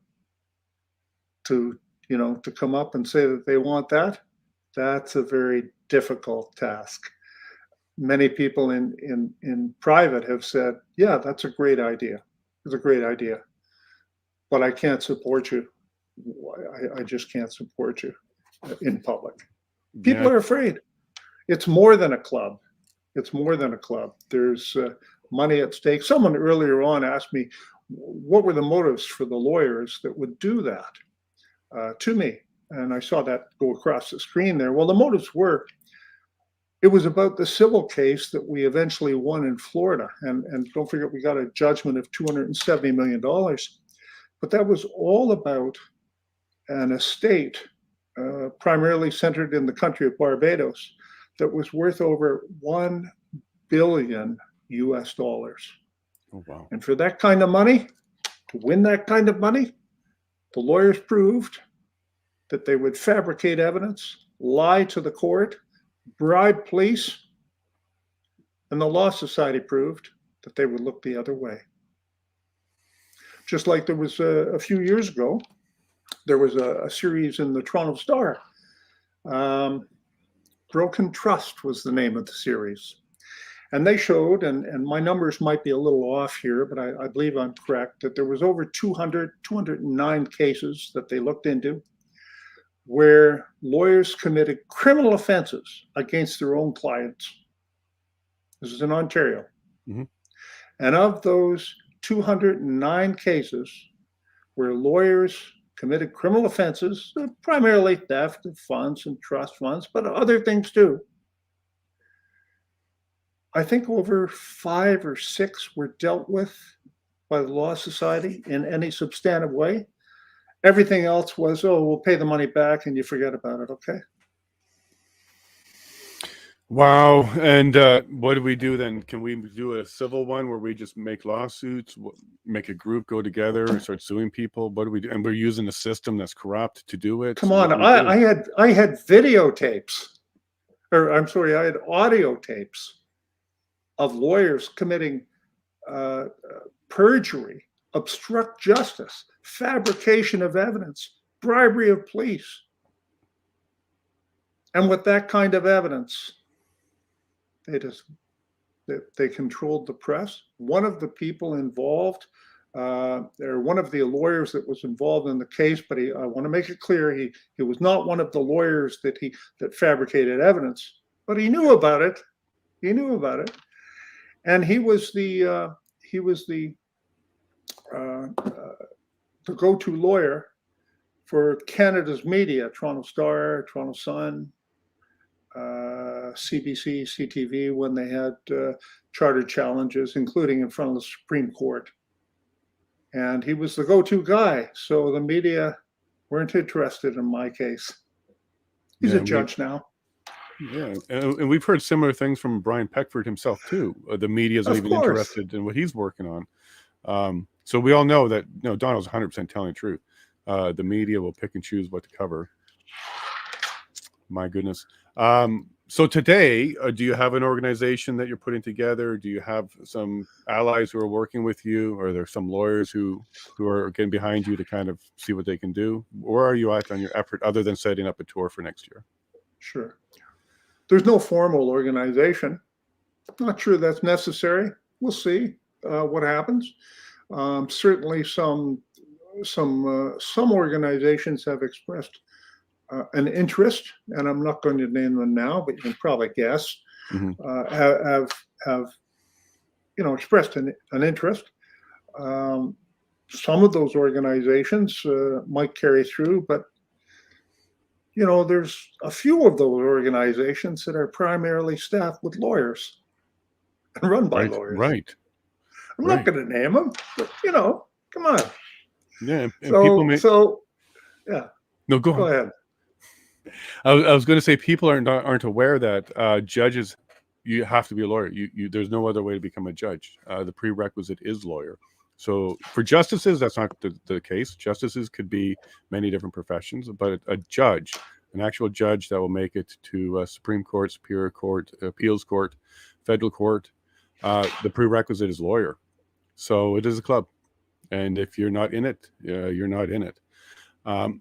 [SPEAKER 2] to come up and say that they want that, that's a very difficult task. Many people in private have said, yeah, that's a great idea. It's a great idea. But I can't support you. I just can't support you in public. People are afraid. It's more than a club. It's more than a club. There's money at stake. Someone earlier on asked me, what were the motives for the lawyers that would do that to me? And I saw that go across the screen there. Well, the motives were, it was about the civil case that we eventually won in Florida. And don't forget, we got a judgment of $270 million. But that was all about an estate, primarily centered in the country of Barbados, that was worth over $1 billion US. Oh,
[SPEAKER 1] wow.
[SPEAKER 2] And for that kind of money, to win that kind of money, the lawyers proved that they would fabricate evidence, lie to the court, bribe police, and the Law Society proved that they would look the other way. Just like there was a few years ago, there was a series in the Toronto Star. Broken Trust was the name of the series. And they showed, and my numbers might be a little off here, but I believe I'm correct, that there was over 209 cases that they looked into where lawyers committed criminal offenses against their own clients. This is in Ontario.
[SPEAKER 1] Mm-hmm.
[SPEAKER 2] And of those 209 cases where lawyers committed criminal offenses, primarily theft of funds and trust funds, but other things too, I think over 5 or 6 were dealt with by the Law Society in any substantive way. Everything else was, we'll pay the money back and you forget about it, okay?
[SPEAKER 1] Wow. And what do we do then? Can we do a civil one where we just make lawsuits, make a group go together and start suing people? What do we do? And we're using a system that's corrupt to do it.
[SPEAKER 2] Come on, I had videotapes, or I'm sorry, I had audio tapes of lawyers committing perjury, obstruct justice, fabrication of evidence, bribery of police. And with that kind of evidence, they controlled the press. One of the people involved, or one of the lawyers that was involved in the case, but I want to make it clear, he was not one of the lawyers that fabricated evidence, but he knew about it. He knew about it, and he was the go-to lawyer for Canada's media, Toronto Star, Toronto Sun, CBC, CTV, when they had charter challenges, including in front of the Supreme Court. And he was the go-to guy. So the media weren't interested in my case. He's a judge now.
[SPEAKER 1] Yeah, and we've heard similar things from Brian Peckford himself too. The media is even interested in what he's working on. So we all know that Donald's 100% telling the truth. The media will pick and choose what to cover. My goodness. So today, do you have an organization that you're putting together? Do you have some allies who are working with you? Or are there some lawyers who are getting behind you to kind of see what they can do? Where are you at on your effort other than setting up a tour for next year?
[SPEAKER 2] Sure. There's no formal organization. Not sure that's necessary. We'll see what happens. Certainly some organizations have expressed an interest, and I'm not going to name them now, but you can probably guess,
[SPEAKER 1] Mm-hmm.
[SPEAKER 2] have expressed an interest. Some of those organizations might carry through, but there's a few of those organizations that are primarily staffed with lawyers and run by lawyers.
[SPEAKER 1] Right.
[SPEAKER 2] I'm not going to name them, but come on.
[SPEAKER 1] Yeah, and people may.
[SPEAKER 2] Yeah.
[SPEAKER 1] No, go
[SPEAKER 2] Go ahead.
[SPEAKER 1] I was going to say people aren't aware that judges, you have to be a lawyer. There's no other way to become a judge. The prerequisite is lawyer. So for justices, that's not the case. Justices could be many different professions, but a judge, an actual judge that will make it to Supreme Court, Superior Court, Appeals Court, Federal Court, the prerequisite is lawyer. So it is a club. And if you're not in it, you're not in it.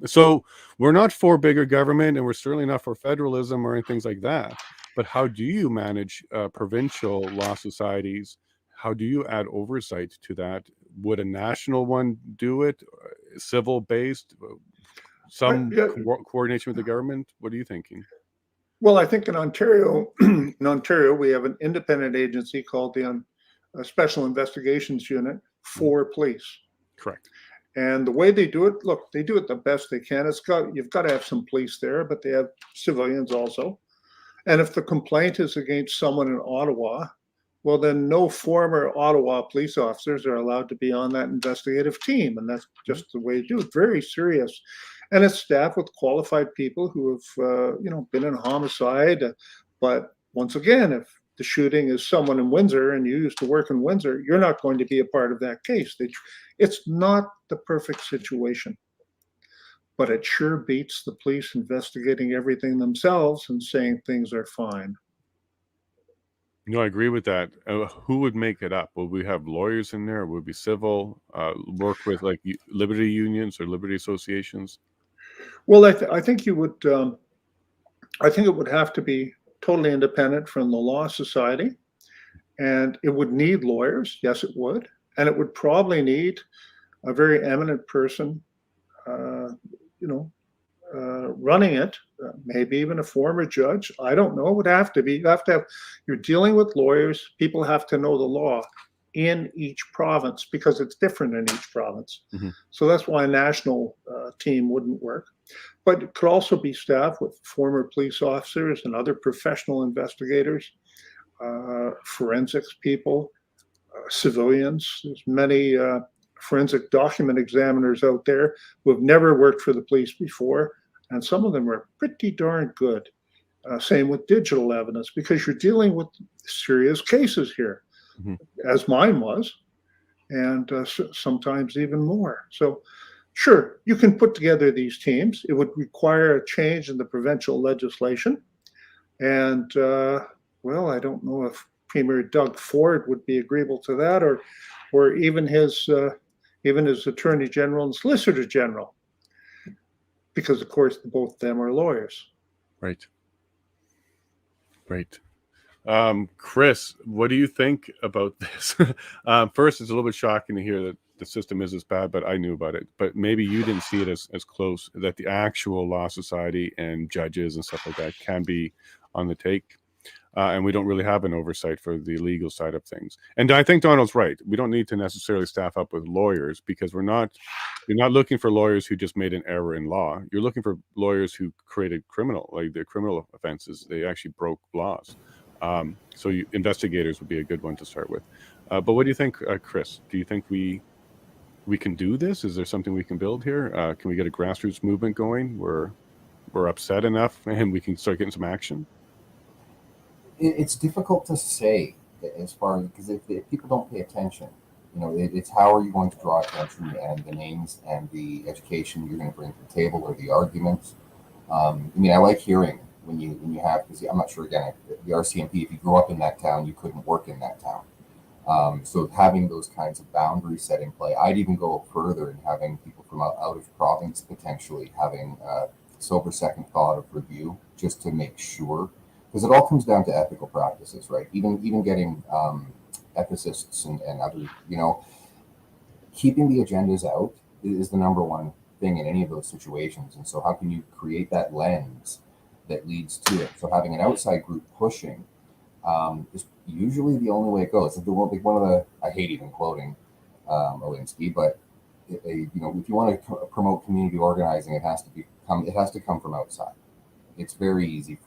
[SPEAKER 1] So we're not for bigger government, and we're certainly not for federalism or things like that. But how do you manage provincial law societies? How do you add oversight to that? Would a national one do it? Civil-based? Some coordination with the government? What are you thinking?
[SPEAKER 2] Well, I think in Ontario, we have an independent agency called the Special Investigations Unit for Police.
[SPEAKER 1] Correct.
[SPEAKER 2] And the way they do it, look, they do it the best they can. You've got to have some police there, but they have civilians also. And if the complaint is against someone in Ottawa, well, then no former Ottawa police officers are allowed to be on that investigative team. And that's just the way to do it. Very serious. And it's staffed with qualified people who have, been in homicide. But once again, if the shooting is someone in Windsor and you used to work in Windsor, you're not going to be a part of that case. It's not the perfect situation, but it sure beats the police investigating everything themselves and saying things are fine.
[SPEAKER 1] No, I agree with that. Who would make it up? Will we have lawyers in there? Would it be civil? Work with like liberty unions or liberty associations?
[SPEAKER 2] Well, I think you would. I think it would have to be totally independent from the law society, and it would need lawyers. Yes, it would, and it would probably need a very eminent person, running it. Maybe even a former judge. I don't know. It would have to be. You're dealing with lawyers. People have to know the law in each province because it's different in each province. Mm-hmm. So that's why a national team wouldn't work. But it could also be staffed with former police officers and other professional investigators, forensics people, civilians. There's many forensic document examiners out there who have never worked for the police before, and some of them are pretty darn good. Same with digital evidence, because you're dealing with serious cases here, mm-hmm. as mine was, and sometimes even more. So sure, you can put together these teams. It would require a change in the provincial legislation. And, I don't know if Premier Doug Ford would be agreeable to that, or even his Attorney General and Solicitor General, because, of course, both of them are lawyers.
[SPEAKER 1] Right. Chris, what do you think about this? First, it's a little bit shocking to hear that the system is as bad, but I knew about it. But maybe you didn't see it as close, that the actual law society and judges and stuff like that can be on the take. And we don't really have an oversight for the legal side of things. And I think Donald's right. We don't need to necessarily staff up with lawyers, because you're not looking for lawyers who just made an error in law. You're looking for lawyers who created criminal offenses. They actually broke laws. So investigators would be a good one to start with. But what do you think, Chris? Do you think we can do this? Is there something we can build here? Can we get a grassroots movement going where we're upset enough and we can start getting some action?
[SPEAKER 3] It's difficult to say as far as, because if people don't pay attention, it's how are you going to draw attention, and the names and the education you're going to bring to the table, or the arguments. I like hearing when you have, because I'm not sure, again, the RCMP, if you grew up in that town, you couldn't work in that town. So having those kinds of boundaries set in play, I'd even go further and having people from out of province potentially having a sober second thought of review, just to make sure, because it all comes down to ethical practices, right? Even getting ethicists and other, keeping the agendas out is the number one thing in any of those situations. And so how can you create that lens that leads to it? So having an outside group pushing is usually the only way it goes. One of the, I hate even quoting Alinsky, but you know, if you want to promote community organizing, it has to come from outside. It's very easy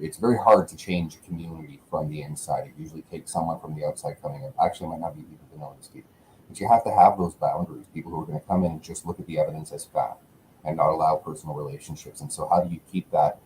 [SPEAKER 3] it's very hard to change a community from the inside. It usually takes someone from the outside coming in. Actually, it might not be even the Alinsky, but you have to have those boundaries. People who are going to come in and just look at the evidence as fact and not allow personal relationships. And so, how do you keep that?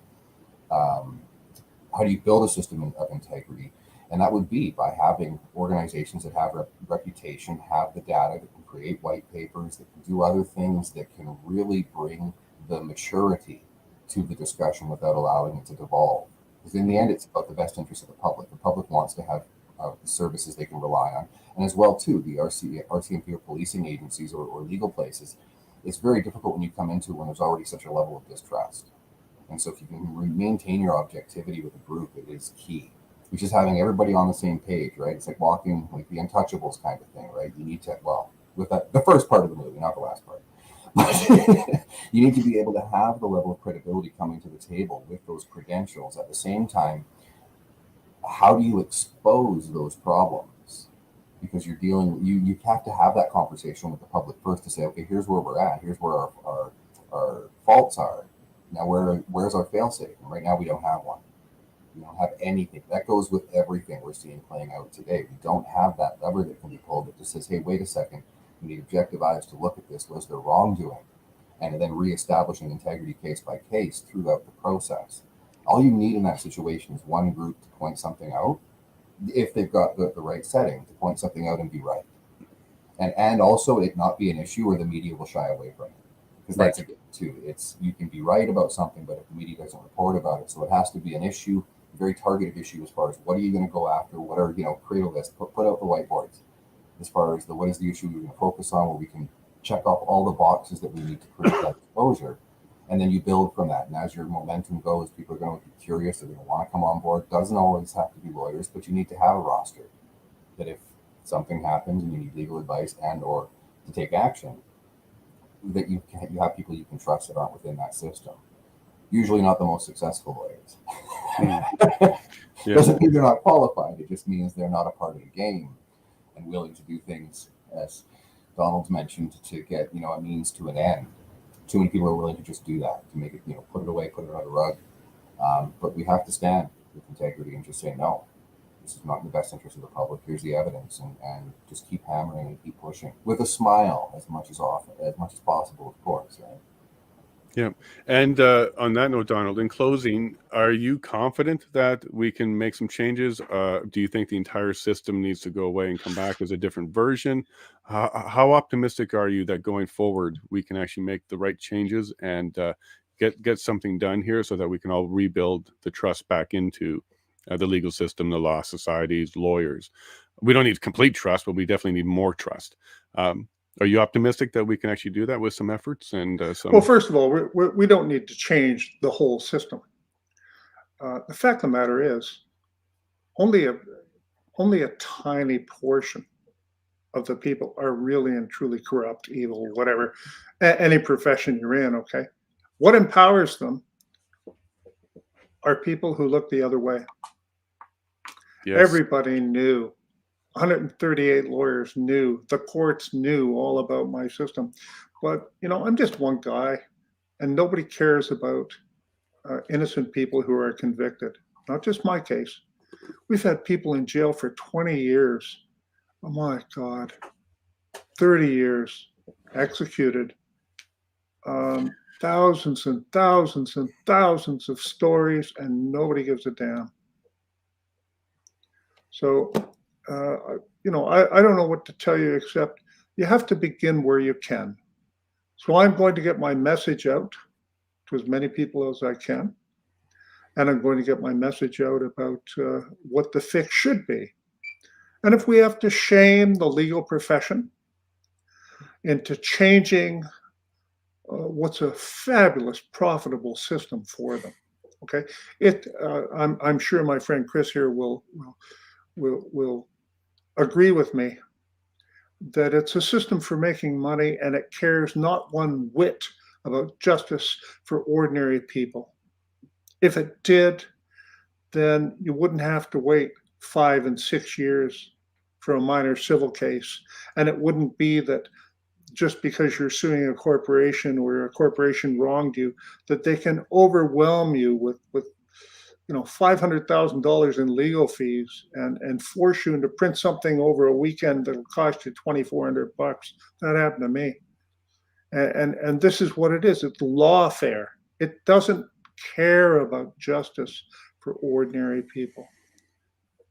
[SPEAKER 3] How do you build a system of integrity? And that would be by having organizations that have a reputation, have the data, that can create white papers, that can do other things, that can really bring the maturity to the discussion without allowing it to devolve. Because in the end, it's about the best interest of the public. The public wants to have the services they can rely on. And as well, too, the RCMP or policing agencies or legal places, it's very difficult when you come into when there's already such a level of distrust. And so if you can maintain your objectivity with a group, it is key. Which is having everybody on the same page, right? It's like walking like the Untouchables kind of thing, right? You need to, well, with that, the first part of the movie, not the last part. You need to be able to have the level of credibility coming to the table with those credentials. At the same time, how do you expose those problems? Because you're dealing, you have to have that conversation with the public first to say, okay, here's where we're at. Here's where our faults are. Now, where's our fail-safe? And right now, we don't have one. We don't have anything. That goes with everything we're seeing playing out today. We don't have that lever that can be pulled that just says, hey, wait a second, we need objective eyes to look at this. Was there wrongdoing? And then reestablishing integrity case by case throughout the process. All you need in that situation is one group to point something out, if they've got the right setting, to point something out and be right. And also it not be an issue where the media will shy away from it. Because that's a good too. It's, you can be right about something, but if the media doesn't report about it, so it has to be an issue, very targeted issue as far as what are you going to go after, what are, create a list, put out the whiteboards as far as what is the issue we're going to focus on, where we can check off all the boxes that we need to create that exposure, and then you build from that. And as your momentum goes, people are going to be curious, they're going to want to come on board. Doesn't always have to be lawyers, but you need to have a roster that if something happens and you need legal advice and or to take action, that you have people you can trust that aren't within that system. Usually not the most successful lawyers.
[SPEAKER 1] Yeah.
[SPEAKER 3] Doesn't mean they're not qualified. It just means they're not a part of the game and willing to do things, as Donald's mentioned, to get a means to an end. Too many people are willing to just do that, to make it, put it away, put it on the rug. But we have to stand with integrity and just say, no, this is not in the best interest of the public. Here's the evidence, and just keep hammering and keep pushing with a smile as much as possible, of course, right?
[SPEAKER 1] Yeah. And on that note, Donald, in closing, are you confident that we can make some changes? Do you think the entire system needs to go away and come back as a different version? How optimistic are you that going forward, we can actually make the right changes and get something done here so that we can all rebuild the trust back into the legal system, the law societies, lawyers? We don't need complete trust, but we definitely need more trust. Are you optimistic that we can actually do that with some efforts and some?
[SPEAKER 2] Well, first of all, we don't need to change the whole system. The fact of the matter is, only a tiny portion of the people are really and truly corrupt, evil, whatever, any profession you're in, okay? What empowers them are people who look the other way.
[SPEAKER 1] Yes.
[SPEAKER 2] Everybody knew. 138 lawyers knew. The courts knew all about my system. But, I'm just one guy, and nobody cares about innocent people who are convicted. Not just my case. We've had people in jail for 20 years. Oh, my God. 30 years executed. Thousands and thousands and thousands of stories, and nobody gives a damn. So, I don't know what to tell you, except you have to begin where you can. So I'm going to get my message out to as many people as I can. And I'm going to get my message out about what the fix should be. And if we have to shame the legal profession into changing what's a fabulous, profitable system for them, okay? I'm sure my friend Chris here will agree with me that it's a system for making money, and it cares not one whit about justice for ordinary people. If it did, then you wouldn't have to wait 5 and 6 years for a minor civil case. And it wouldn't be that just because you're suing a corporation or a corporation wronged you, that they can overwhelm you with $500,000 in legal fees and force you to print something over a weekend that'll cost you $2,400. That happened to me. And this is what it is. It's lawfare. It doesn't care about justice for ordinary people.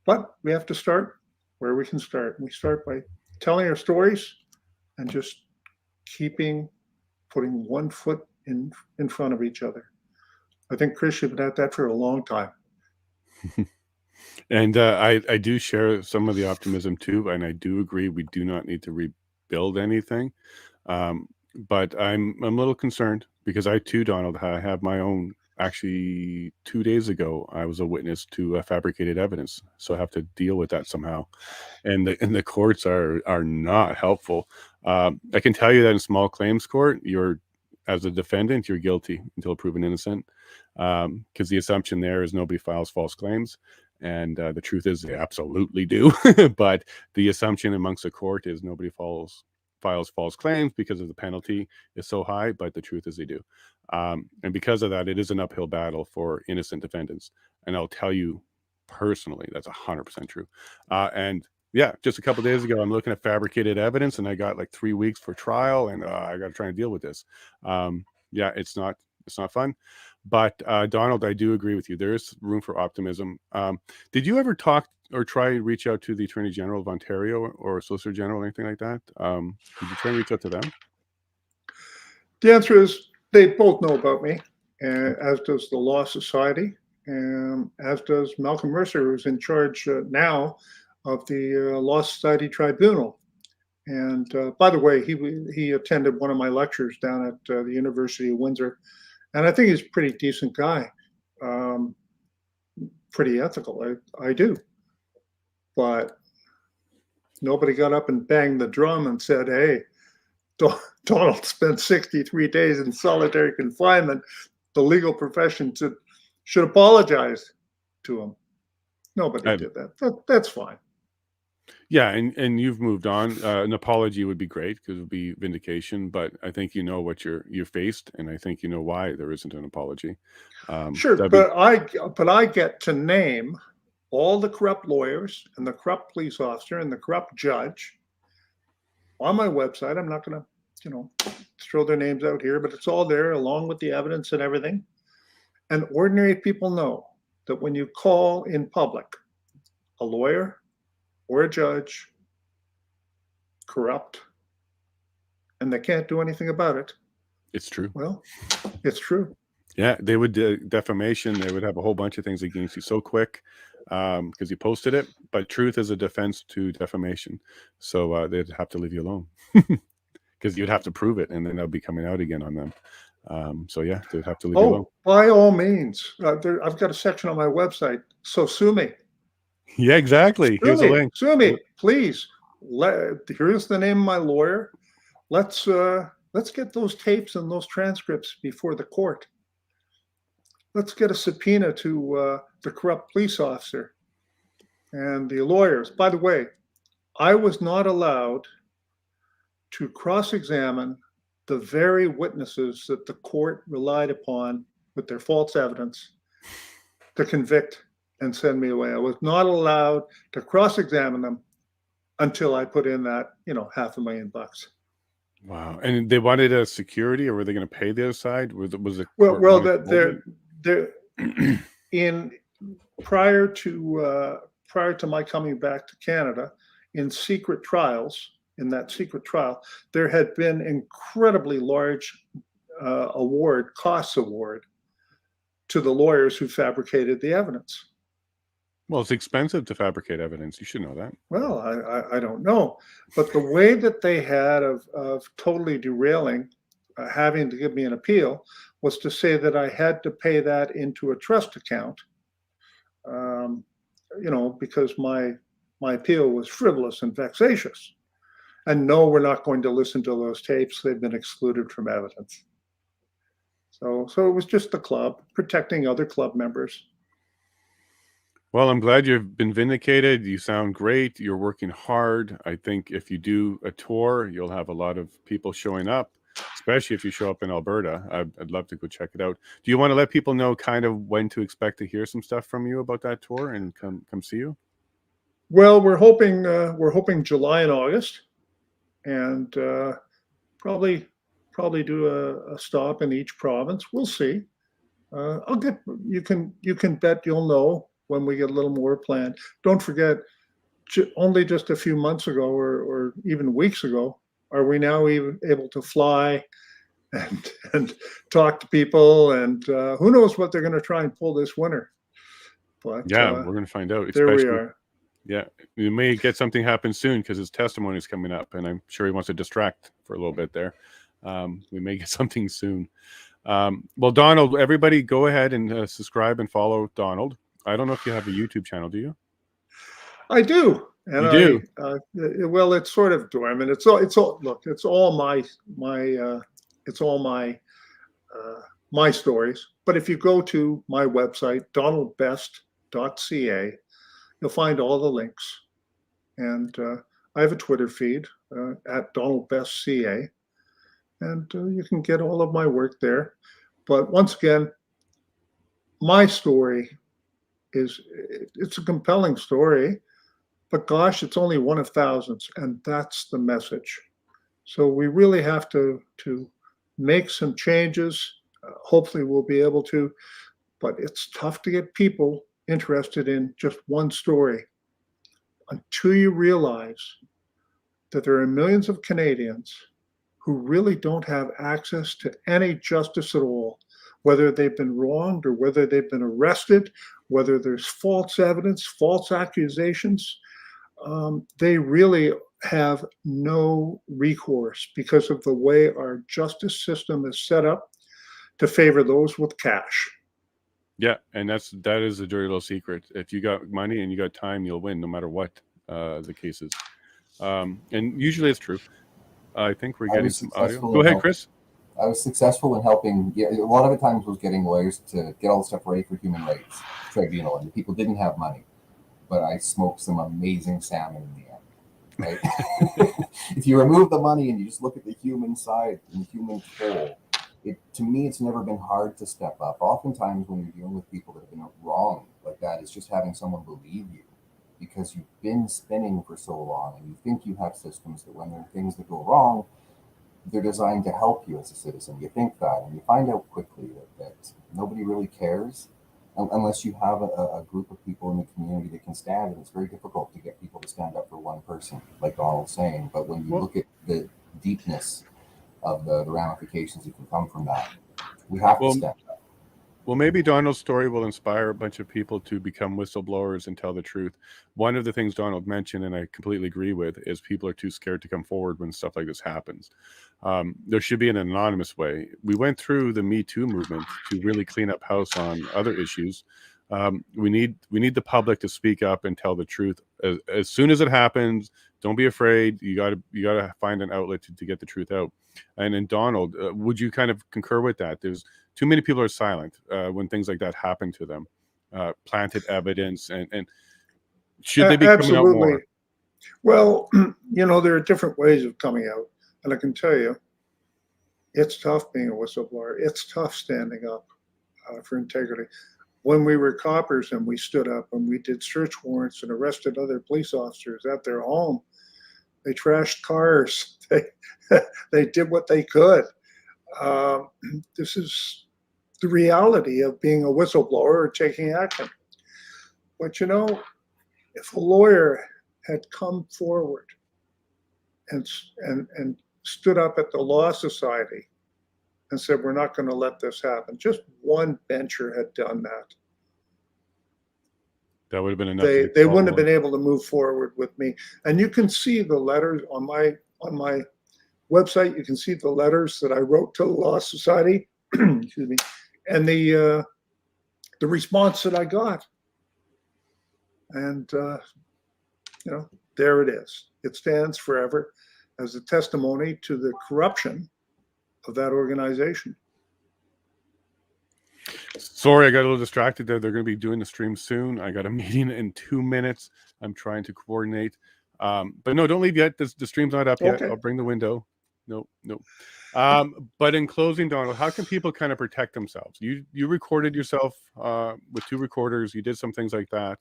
[SPEAKER 2] But we have to start where we can start. We start by telling our stories and just putting one foot in front of each other. I think Chris, you've been at that for a long time.
[SPEAKER 1] And I do share some of the optimism too, and I do agree we do not need to rebuild anything. But I'm a little concerned because I too, Donald, I have my own. Actually, 2 days ago, I was a witness to fabricated evidence, so I have to deal with that somehow. And the courts are not helpful. I can tell you that in small claims court, as a defendant, you're guilty until proven innocent, because the assumption there is nobody files false claims, and the truth is they absolutely do. But the assumption amongst the court is nobody files false claims because of the penalty is so high, but the truth is they do. And because of that, it is an uphill battle for innocent defendants. And I'll tell you personally, that's 100% true. And yeah, just a couple of days ago, I'm looking at fabricated evidence, and I got like 3 weeks for trial, and I got to try and deal with this. Yeah, it's not fun. But Donald, I do agree with you. There is room for optimism. Did you ever talk or try to reach out to the Attorney General of Ontario or Solicitor General or anything like that? Did you try and reach out to them?
[SPEAKER 2] The answer is they both know about me, as does the Law Society, and as does Malcolm Mercer, who's in charge now of the Law Society Tribunal. And by the way, he attended one of my lectures down at the University of Windsor, and I think he's a pretty decent guy, pretty ethical. I do, but nobody got up and banged the drum and said, "Hey, Donald spent 63 days in solitary confinement. The legal profession should apologize to him." Nobody did that. That's fine.
[SPEAKER 1] Yeah, and you've moved on. An apology would be great because it would be vindication. But I think you know what you faced, and I think you know why there isn't an apology.
[SPEAKER 2] Sure, but I get to name all the corrupt lawyers and the corrupt police officer and the corrupt judge on my website. I'm not going to, throw their names out here, but it's all there along with the evidence and everything. And ordinary people know that when you call in public a lawyer or a judge corrupt and they can't do anything about it,
[SPEAKER 1] it's true.
[SPEAKER 2] Well, it's true.
[SPEAKER 1] Yeah, they would defamation. They would have a whole bunch of things against you so quick because you posted it. But truth is a defense to defamation, so they'd have to leave you alone because you'd have to prove it, and then they'll be coming out again on them. So yeah, they'd have to leave you alone.
[SPEAKER 2] By all means, I've got a section on my website. So sue me.
[SPEAKER 1] Yeah, exactly. Here's a link.
[SPEAKER 2] Sue me, please. Here's the name of my lawyer. Let's get those tapes and those transcripts before the court. Let's get a subpoena to the corrupt police officer and the lawyers. By the way, I was not allowed to cross-examine the very witnesses that the court relied upon with their false evidence to convict and send me away. I was not allowed to cross-examine them until I put in that, $500,000.
[SPEAKER 1] Wow. And they wanted a security, or were they going to pay the other side? Was it
[SPEAKER 2] they're prior to my coming back to Canada, in that secret trial, there had been incredibly large costs award to the lawyers who fabricated the evidence.
[SPEAKER 1] Well, it's expensive to fabricate evidence. You should know that.
[SPEAKER 2] Well, I don't know, but the way that they had of totally derailing, having to give me an appeal, was to say that I had to pay that into a trust account, because my appeal was frivolous and vexatious. And no, we're not going to listen to those tapes. They've been excluded from evidence. So it was just the club protecting other club members.
[SPEAKER 1] Well, I'm glad you've been vindicated. You sound great. You're working hard. I think if you do a tour, you'll have a lot of people showing up, especially if you show up in Alberta. I'd love to go check it out. Do you want to let people know kind of when to expect to hear some stuff from you about that tour and come see you?
[SPEAKER 2] Well, we're hoping July and August, and probably probably do a stop in each province. We'll see. I'll get you can bet you'll know when we get a little more planned. Don't forget, only just a few months ago or even weeks ago, are we now even able to fly and talk to people, and who knows what they're going to try and pull this winter. But
[SPEAKER 1] Yeah, we're going to find out,
[SPEAKER 2] there we
[SPEAKER 1] especially.
[SPEAKER 2] are.
[SPEAKER 1] Yeah, we may get something happen soon because his testimony is coming up, and I'm sure he wants to distract for a little bit there. We may get something soon. Well, Donald, everybody go ahead and subscribe and follow Donald. I don't know if you have a YouTube channel, do you?
[SPEAKER 2] I do, and
[SPEAKER 1] You do?
[SPEAKER 2] well, it's sort of dormant. It's all look. It's all my stories. But if you go to my website, donaldbest.ca, you'll find all the links. And I have a Twitter feed at donaldbestca, and you can get all of my work there. But once again, my story it's a compelling story, but gosh, it's only one of thousands, and that's the message. So we really have to make some changes. Hopefully, we'll be able to, but it's tough to get people interested in just one story until you realize that there are millions of Canadians who really don't have access to any justice at all, whether they've been wronged or whether they've been arrested, whether there's false evidence, false accusations. They really have no recourse because of the way our justice system is set up to favor those with cash.
[SPEAKER 1] Yeah, and that is a dirty little secret. If you got money and you got time, you'll win no matter what the case is. And usually it's true. I think we're getting some audio. Go ahead, Chris.
[SPEAKER 3] I was successful in helping. Yeah, a lot of the times was getting lawyers to get all the stuff ready for human rights tribunal, and the people didn't have money. But I smoked some amazing salmon in the end. Right? If you remove the money and you just look at the human side and the human toll, to me, it's never been hard to step up. Oftentimes, when you're dealing with people that have been wrong like that, it's just having someone believe you, because you've been spinning for so long and you think you have systems that when there are things that go wrong, they're designed to help you as a citizen. You think that, and you find out quickly that nobody really cares unless you have a group of people in the community that can stand. And it's very difficult to get people to stand up for one person, like Donald's saying. But when you look at the deepness of the ramifications that can come from that, we have to stand up.
[SPEAKER 1] Well, maybe Donald's story will inspire a bunch of people to become whistleblowers and tell the truth. One of the things Donald mentioned, and I completely agree with, is people are too scared to come forward when stuff like this happens. There should be an anonymous way. We went through the Me Too movement to really clean up house on other issues. We need the public to speak up and tell the truth as soon as it happens. Don't be afraid. You gotta find an outlet to get the truth out. And then Donald, would you kind of concur with that? There's too many people are silent when things like that happen to them. Planted evidence, and should they be coming out more?
[SPEAKER 2] Well, there are different ways of coming out, and I can tell you, it's tough being a whistleblower. It's tough standing up for integrity. When we were coppers and we stood up and we did search warrants and arrested other police officers at their home, they trashed cars. They did what they could. This is the reality of being a whistleblower or taking action. But if a lawyer had come forward and stood up at the Law Society and said, we're not going to let this happen, just one bencher had done that,
[SPEAKER 1] that would have been enough.
[SPEAKER 2] They wouldn't have been able to move forward with me. And you can see the letters on my website. You can see the letters that I wrote to the Law Society, excuse me, and the response that I got. And there it is. It stands forever as a testimony to the corruption of that organization.
[SPEAKER 1] Sorry, I got a little distracted there. They're going to be doing the stream soon. I got a meeting in 2 minutes. I'm trying to coordinate. But no, don't leave yet. The stream's not up yet.
[SPEAKER 2] Okay.
[SPEAKER 1] I'll bring the window. No. But in closing, Donald, how can people kind of protect themselves? You recorded yourself with 2 recorders. You did some things like that.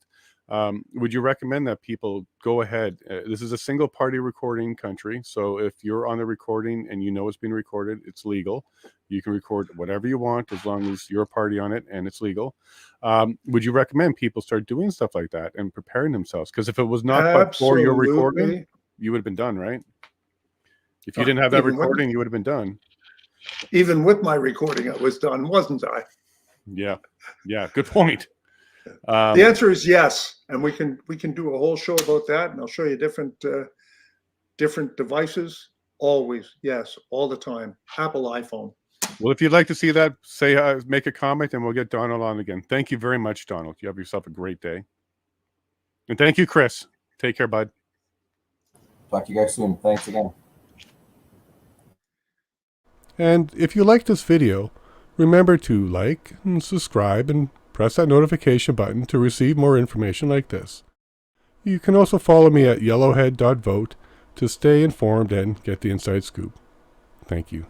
[SPEAKER 1] Would you recommend that people go ahead? This is a single party recording country. So if you're on the recording and you know it's being recorded, it's legal. You can record whatever you want as long as you're a party on it and it's legal. Would you recommend people start doing stuff like that and preparing themselves? Because if it was not but for your recording, you would have been done, right? If you didn't have that recording, you would have been done.
[SPEAKER 2] Even with my recording, I was done, wasn't I?
[SPEAKER 1] Yeah. Good point.
[SPEAKER 2] The answer is yes, and we can do a whole show about that, and I'll show you different devices. Always, yes, all the time. Apple iPhone.
[SPEAKER 1] Well, if you'd like to see that, say make a comment, and we'll get Donald on again. Thank you very much, Donald. You have yourself a great day, and thank you, Chris. Take care, bud.
[SPEAKER 3] Talk to you guys soon. Thanks again.
[SPEAKER 1] And if you like this video, remember to like and subscribe and press that notification button to receive more information like this. You can also follow me at yellowhead.vote to stay informed and get the inside scoop. Thank you.